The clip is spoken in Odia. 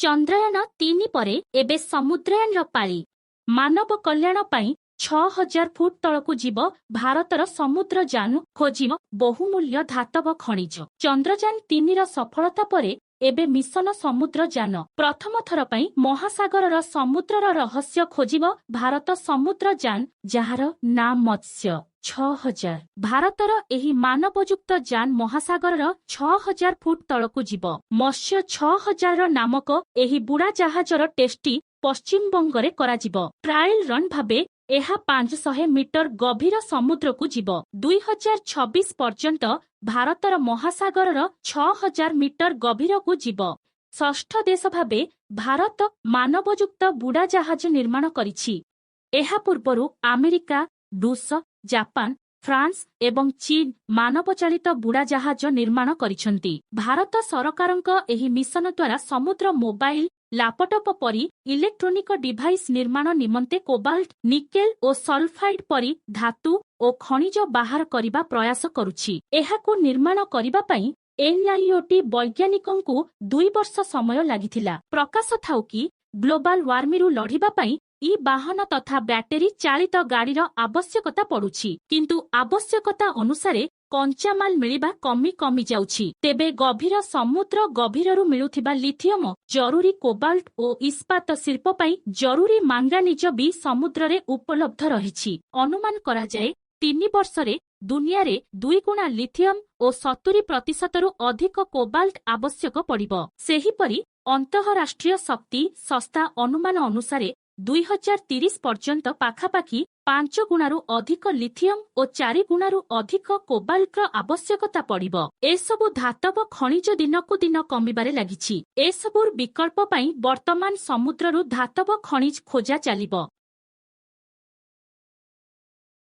ଚନ୍ଦ୍ରାୟନ-3 ପରେ ଏବେ ସମୁଦ୍ରାୟନର ପାଳି। ମାନବ କଲ୍ୟାଣ ପାଇଁ 6000 ଫୁଟ ତଳକୁ ଯିବ ଭାରତର ସମୁଦ୍ରଯାନ ଖୋଜିବ ବହୁମୂଲ୍ୟ ଧାତବ ଖଣିଜ। ଚନ୍ଦ୍ରଯାନ-3ର ସଫଳତା ପରେ ଏବେ ମିଶନ ସମୁଦ୍ରଯାନ ପ୍ରଥମ ଥର ପାଇଁ ମହାସାଗରର ସମୁଦ୍ରର ରହସ୍ୟ ଖୋଜିବ ଭାରତ ସମୁଦ୍ରଯାନ, ଯାହାର ନାଁ ମତ୍ସ୍ୟ। 6000 ଭାରତର ଏହି ମାନବଯୁକ୍ତ ଯାନ ମହାସାଗରର 6000 ଫୁଟ ତଳକୁ ଯିବ। ମତ୍ସ୍ୟ 6000 ନାମକ ଏହି ବୁଡ଼ା ଜାହାଜର ଟେଷ୍ଟି ପଶ୍ଚିମବଙ୍ଗରେ କରାଯିବ। ଟ୍ରାଏଲ ରନ୍ ଭାବେ ଏହା 500 ମିଟର ଗଭୀର ସମୁଦ୍ରକୁ ଯିବ। 2026 ପର୍ଯ୍ୟନ୍ତ ଭାରତର ମହାସାଗରର 6000 ମିଟର ଗଭୀରକୁ ଯିବ। ଷଷ୍ଠ ଦେଶ ଭାବେ ଭାରତ ମାନବଯୁକ୍ତ ବୁଡ଼ା ଜାହାଜ ନିର୍ମାଣ କରିଛି। ଏହା ପୂର୍ବରୁ ଆମେରିକା, ରୁଷ, ଜାପାନ, ଫ୍ରାନ୍ସ ଏବଂ ଚୀନ ମାନବଚାଳିତ ବୁଡ଼ା ଜାହାଜ ନିର୍ମାଣ କରିଛନ୍ତି। ଭାରତ ସରକାରଙ୍କ ଏହି ମିଶନ ଦ୍ୱାରା ସମୁଦ୍ର ମୋବାଇଲ, ଲାପଟପ ପରି ଇଲେକ୍ଟ୍ରୋନିକ ଡିଭାଇସ୍ ନିର୍ମାଣ ନିମନ୍ତେ କୋବାଲ୍ଟ, ନିକେଲ ଓ ସଲଫାଇଡ୍ ପରି ଧାତୁ ଓ ଖଣିଜ ବାହାର କରିବା ପ୍ରୟାସ କରୁଛି। ଏହାକୁ ନିର୍ମାଣ କରିବା ପାଇଁ NIOT ବୈଜ୍ଞାନିକଙ୍କୁ 2 ବର୍ଷ ସମୟ ଲାଗିଥିଲା। ପ୍ରକାଶ ଥାଉ କି ଗ୍ଲୋବାଲ ୱାର୍ମିଂରୁ ଲଢ଼ିବା ପାଇଁ ବାହନ ତଥା ବ୍ୟାଟେରୀ ଚାଳିତ ଗାଡ଼ିର ଆବଶ୍ୟକତା ପଡୁଛି, କିନ୍ତୁ ଆବଶ୍ୟକତା ଅନୁସାରେ କଞ୍ଚାମାଲ ମିଳିବା କମି ଯାଉଛି। ତେବେ ଗଭୀର ସମୁଦ୍ର ଗଭୀରରୁ ମିଳୁଥିବା ଲିଥିୟମ, ଜରୁରୀ କୋବାଲ୍ଟ ଓ ଇସ୍ପାତ ଶିଳ୍ପ ପାଇଁ ଜରୁରୀ ମାଙ୍ଗାନିଜ ବି ସମୁଦ୍ରରେ ଉପଲବ୍ଧ ରହିଛି। ଅନୁମାନ କରାଯାଏ 3 ବର୍ଷରେ ଦୁନିଆରେ 2 ଗୁଣା ଲିଥିୟମ ଓ 70%ରୁ ଅଧିକ କୋବାଲ୍ଟ ଆବଶ୍ୟକ ପଡ଼ିବ। ସେହିପରି ଅନ୍ତଃରାଷ୍ଟ୍ରୀୟ ଶକ୍ତି ସଂସ୍ଥା ଅନୁମାନ ଅନୁସାରେ 2030 ପର୍ଯ୍ୟନ୍ତ ପାଖାପାଖି 5 ଗୁଣାରୁ ଅଧିକ ଲିଥିୟମ ଓ 4 ଗୁଣାରୁ ଅଧିକ କୋବାଲ୍ଟର ଆବଶ୍ୟକତା ପଡ଼ିବ। ଏସବୁ ଧାତବ ଖଣିଜ ଦିନକୁ ଦିନ କମିବାରେ ଲାଗିଛି। ଏସବୁର ବିକଳ୍ପ ପାଇଁ ବର୍ତ୍ତମାନ ସମୁଦ୍ରରୁ ଧାତବ ଖଣିଜ ଖୋଜା ଚାଲିବ।